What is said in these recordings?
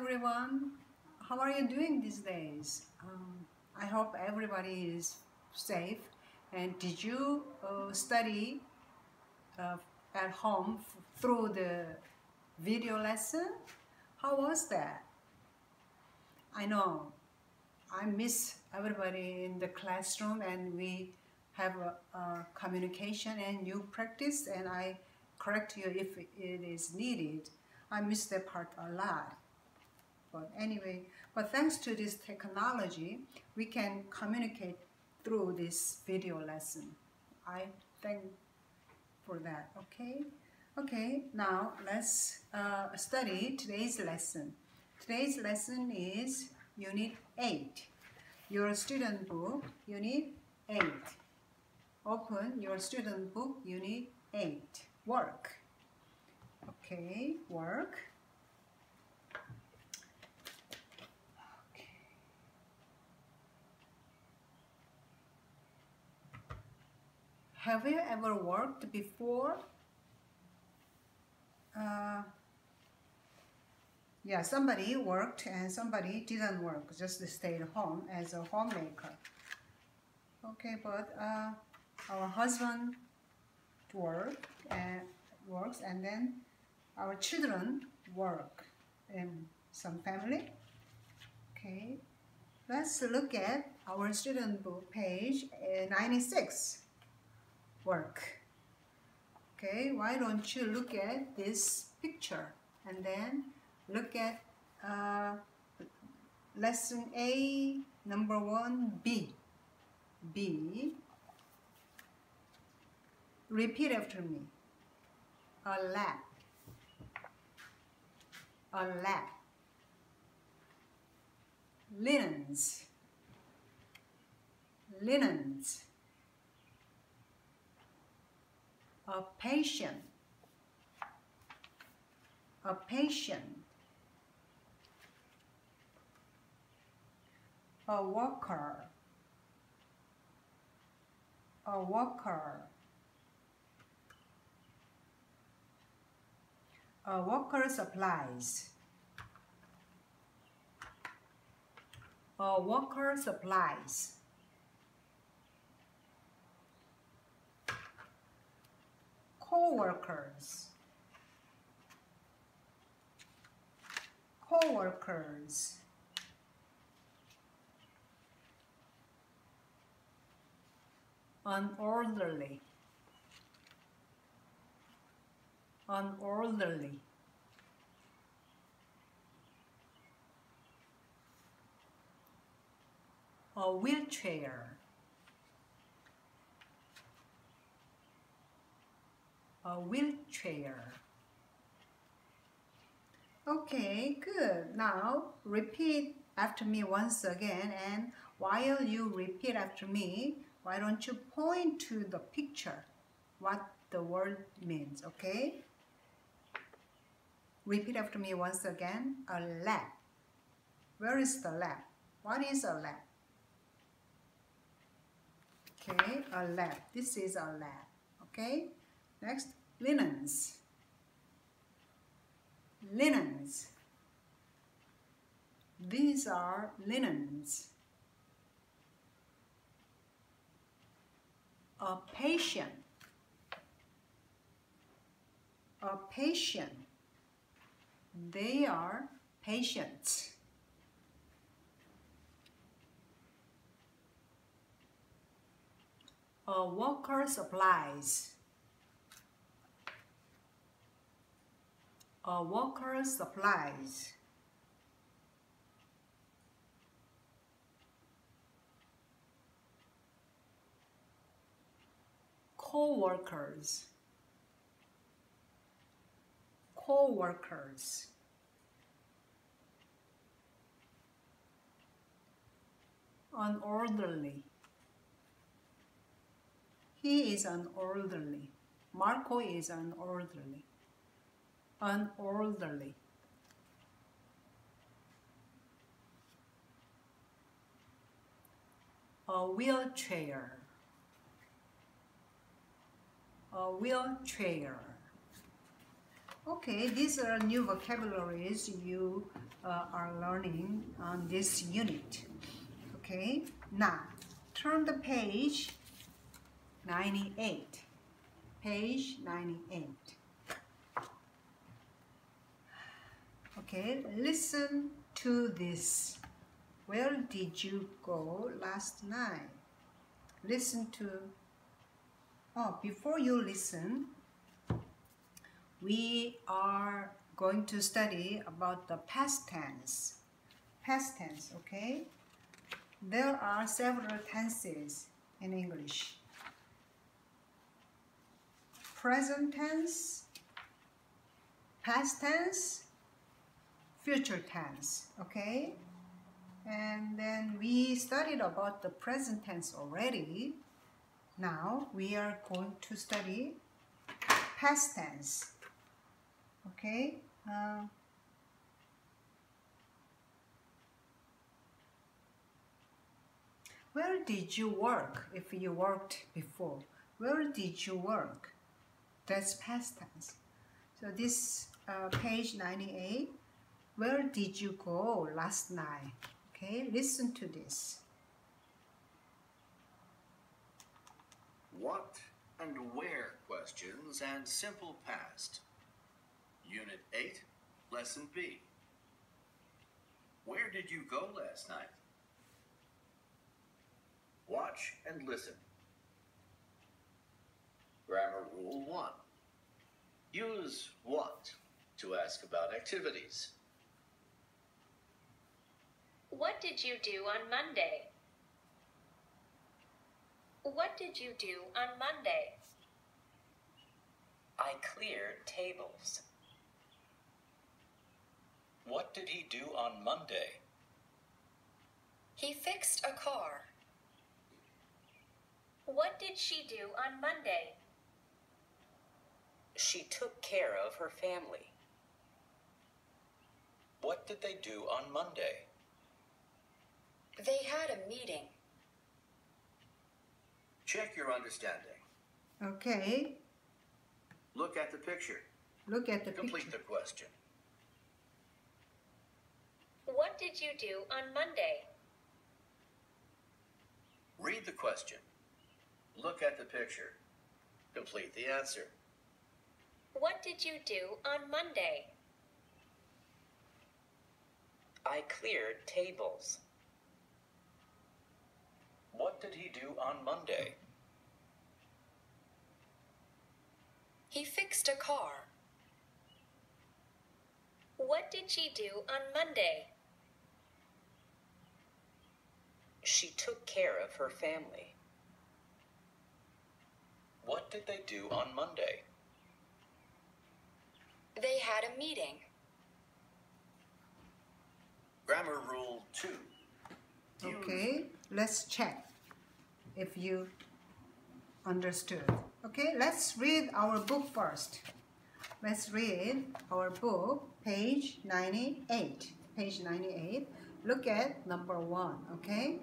everyone. How are you doing these days? I hope everybody is safe. And did you study at home through the video lesson? How was that? I know I miss everybody in the classroom, and we have a communication and you practice, and I correct you if it is needed. I miss that part a lot. But anyway, thanks to this technology, we can communicate through this video lesson. I thank for that. Okay, now let's study today's lesson. Today's lesson is Unit 8. Your student book, Unit 8. Open your student book, Unit 8. Work. Okay, work. Have you ever worked before? Yeah, somebody worked and somebody didn't work, just stayed home as a homemaker. Okay, but our husband works, and then our children work in some family. Okay, let's look at our student book, page 96. Work. Okay, why don't you look at this picture and then look at lesson A, number 1, B. B. Repeat after me. A lab. A lab. Linens. Linens. A patient. A patient. A worker. A worker. A worker supplies. A worker supplies. Co-workers. Co-workers. Unorderly. Unorderly. A wheelchair. A wheelchair. Okay, good. Now repeat after me once again, and while you repeat after me, why don't you point to the picture, what the word means, okay? Repeat after me once again. A lab. Where is the lab? What is a lab? Okay, a lab. This is a lab. Okay, next, linens. Linens. These are linens. A patient. A patient. They are patients. A worker supplies. A worker supplies. Co-workers. Co-workers. Unorderly. He is unorderly. Marco is unorderly. Unorderly. A wheelchair. A wheelchair. Okay, these are new vocabularies you are learning on this unit. Okay, now turn the page 98. Page 98. Okay, listen to this. Where did you go last night? Listen to... Oh, before you listen, we are going to study about the past tense. Past tense, okay? There are several tenses in English. Present tense, past tense, future tense, okay? And then we studied about the present tense already. Now we are going to study past tense, okay? Where did you work if you worked before? Where did you work? That's past tense. So this page 98, where did you go last night? Okay, listen to this. What and where questions and simple past. Unit 8, Lesson B. Where did you go last night? Watch and listen. Grammar Rule 1. Use what to ask about activities. What did you do on Monday? What did you do on Monday? I cleared tables. What did he do on Monday? He fixed a car. What did she do on Monday? She took care of her family. What did they do on Monday? They had a meeting. Check your understanding. Okay, Look at the picture. look at the Complete picture. the question. What did you do on Monday? Read the question. Look at the picture. Complete the answer. What did you do on Monday? I cleared tables. What did he do on Monday? He fixed a car. What did she do on Monday? She took care of her family. What did they do on Monday? They had a meeting. Grammar Rule 2. Okay, let's check if you understood. Okay, let's read our book first. Let's read our book, page 98. Page 98. Look at number 1, okay?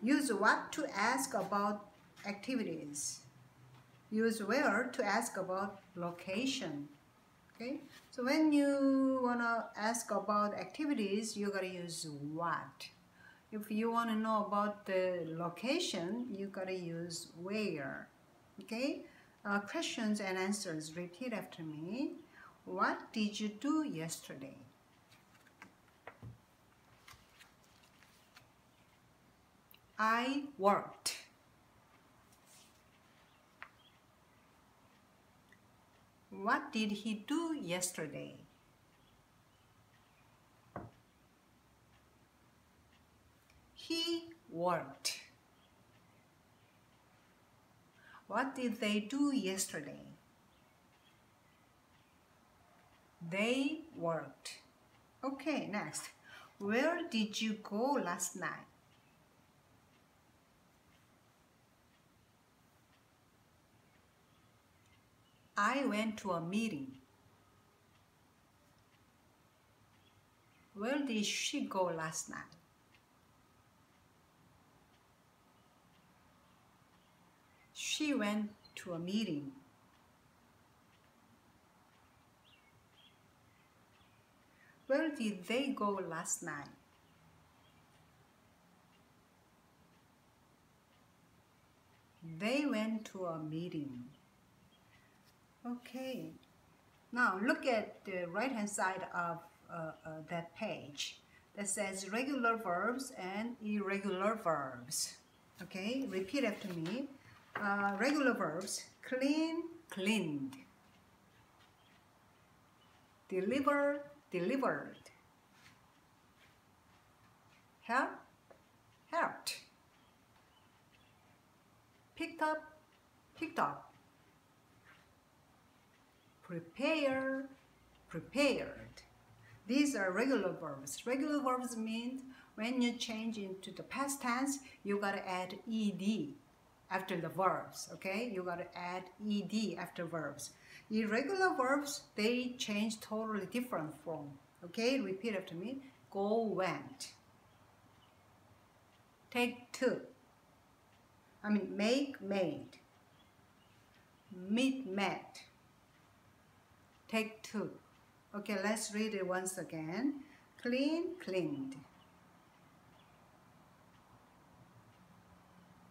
Use what to ask about activities. Use where to ask about location. Okay? So when you wanna ask about activities, you gotta use what. If you wanna know about the location, you gotta use where. Okay? Questions and answers. Repeat after me. What did you do yesterday? I worked. What did he do yesterday? He worked. What did they do yesterday? They worked. Okay, next. Where did you go last night? I went to a meeting. Where did she go last night? She went to a meeting. Where did they go last night? They went to a meeting. Okay. Now look at the right hand side of that page that says regular verbs and irregular verbs. Okay, repeat after me. Regular verbs: clean, cleaned; deliver, delivered; help, helped; picked up, picked up; prepare, prepared. These are regular verbs. Regular verbs means when you change into the past tense, you gotta add ed after the verbs, okay? You gotta add ed after verbs. Irregular verbs, they change totally different form, okay? Repeat after me. Go, went. Take, took. Make, made. Meet, met. Take, took. Okay, let's read it once again. Clean, cleaned.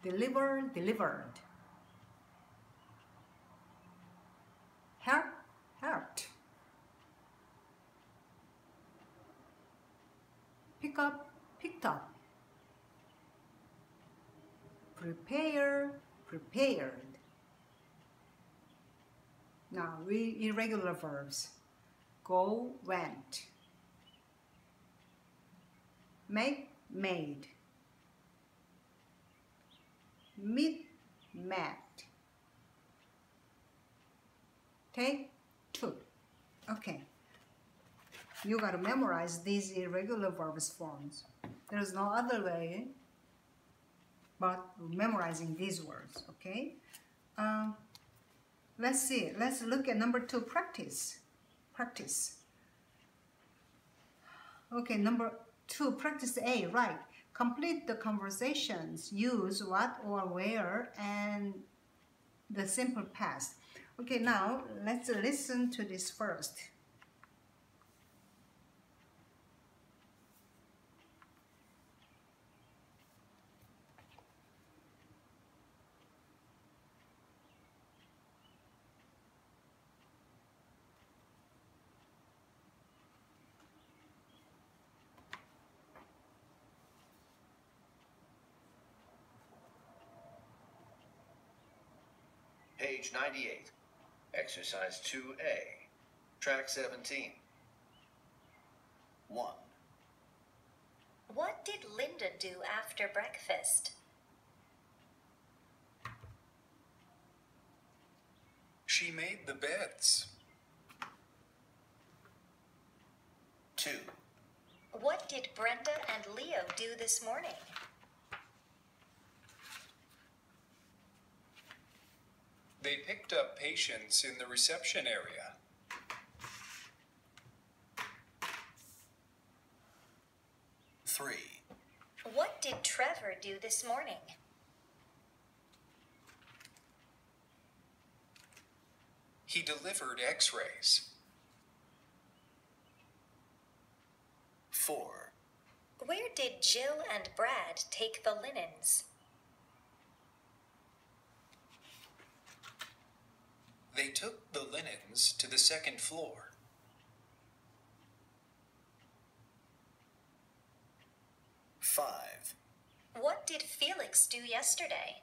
Deliver, delivered. Help, helped. Pick up, picked up. Prepare, prepared. Now, irregular verbs. Go, went. Make, made. Meet, met. Take, took. Okay. You gotta memorize these irregular verbs forms. There's no other way but memorizing these words, okay? Let's see. Let's look at number 2, practice. Practice. Okay, number 2, practice A, right. Complete the conversations. Use what or where and the simple past. Okay, now let's listen to this first. Page 98. Exercise 2A. Track 17. 1. What did Linda do after breakfast? She made the beds. 2. What did Brenda and Leo do this morning? They picked up patients in the reception area. 3. What did Trevor do this morning? He delivered x-rays. 4. Where did Jill and Brad take the linens? They took the linens to the second floor. 5. What did Felix do yesterday?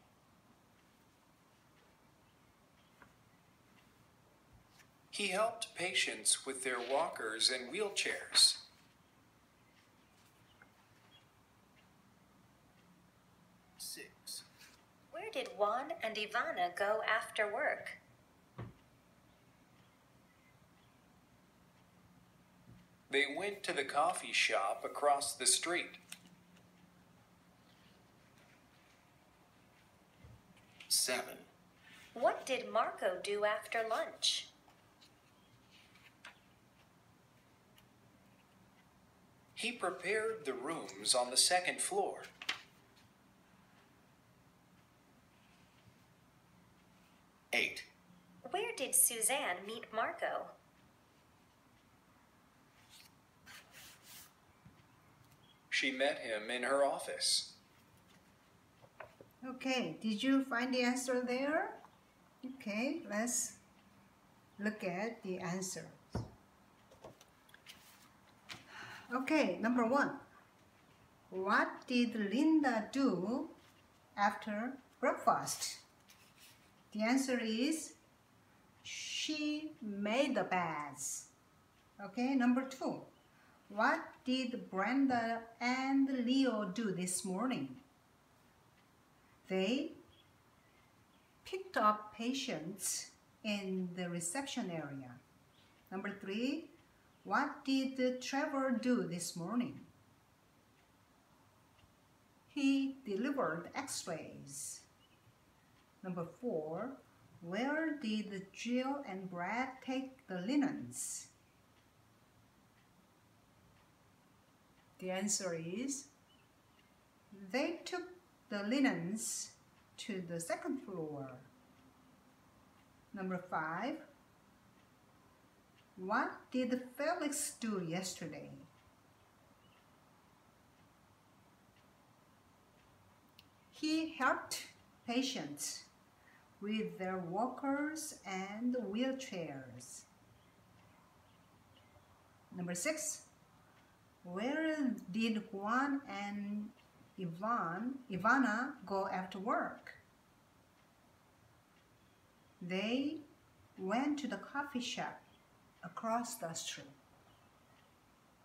He helped patients with their walkers and wheelchairs. 6. Where did Juan and Ivana go after work? They went to the coffee shop across the street. 7. What did Marco do after lunch? He prepared the rooms on the second floor. 8. Where did Suzanne meet Marco? She met him in her office. Okay, did you find the answer there? Okay, let's look at the answers. Okay, number 1. What did Linda do after breakfast? The answer is she made the beds. Okay, number 2. What did Brenda and Leo do this morning? They picked up patients in the reception area. Number 3. What did Trevor do this morning? He delivered x-rays. Number 4. Where did Jill and Brad take the linens? The answer is they took the linens to the second floor. Number 5. What did Felix do yesterday? He helped patients with their walkers and wheelchairs. Number 6. Where did Juan and Ivana go after work? They went to the coffee shop across the street.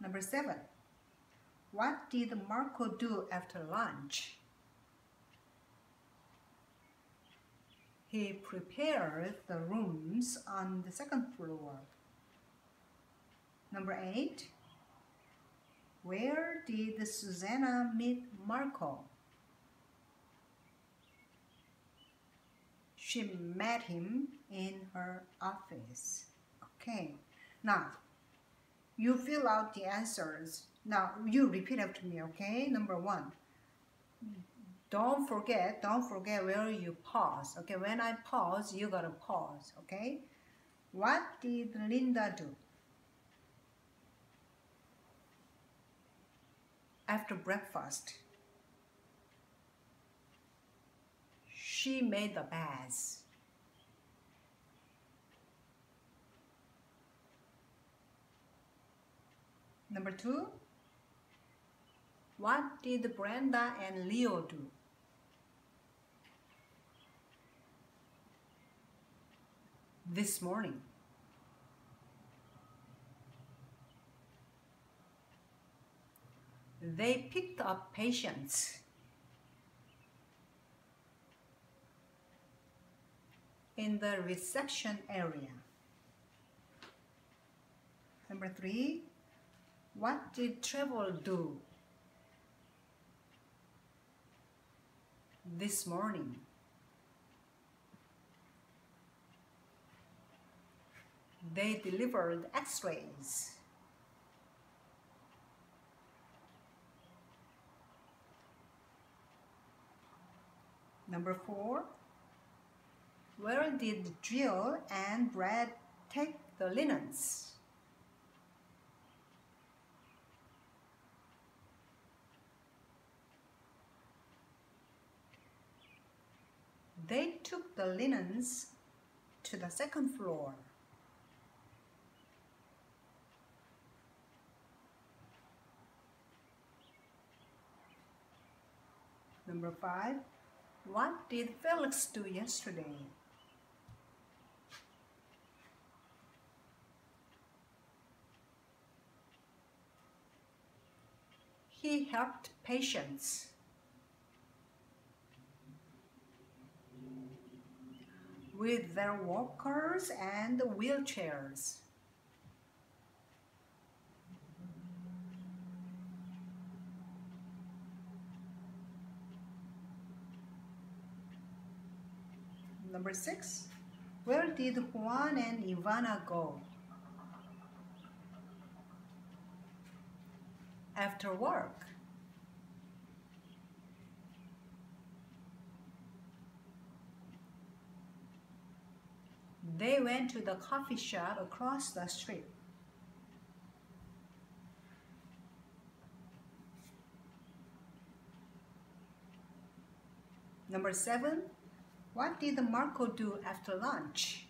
Number 7. What did Marco do after lunch? He prepared the rooms on the second floor. Number 8. Where did Susanna meet Marco? She met him in her office. Okay, now you fill out the answers. Now you repeat after me, okay? Number 1. Don't forget where you pause. Okay, when I pause, you gotta pause, okay? What did Linda do after breakfast? She made the beds. Number 2. What did Brenda and Leo do? This morning? They picked up patients in the reception area. Number 3. What did Trevor do this morning? They delivered x-rays. Number 4. Where did Jill and Brad take the linens? They took the linens to the second floor. Number 5. What did Felix do yesterday? He helped patients with their walkers and wheelchairs. Number 6. Where did Juan and Ivana go after work? They went to the coffee shop across the street. Number 7, what did Marco do after lunch?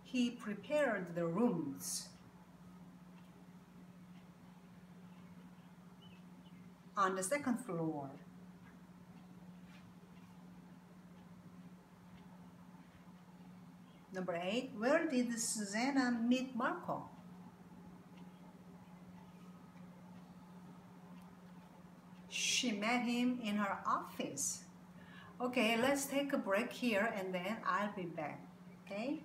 He prepared the rooms. On the second floor. Number 8, where did Susanna meet Marco? She met him in her office. Okay, let's take a break here and then I'll be back. Okay?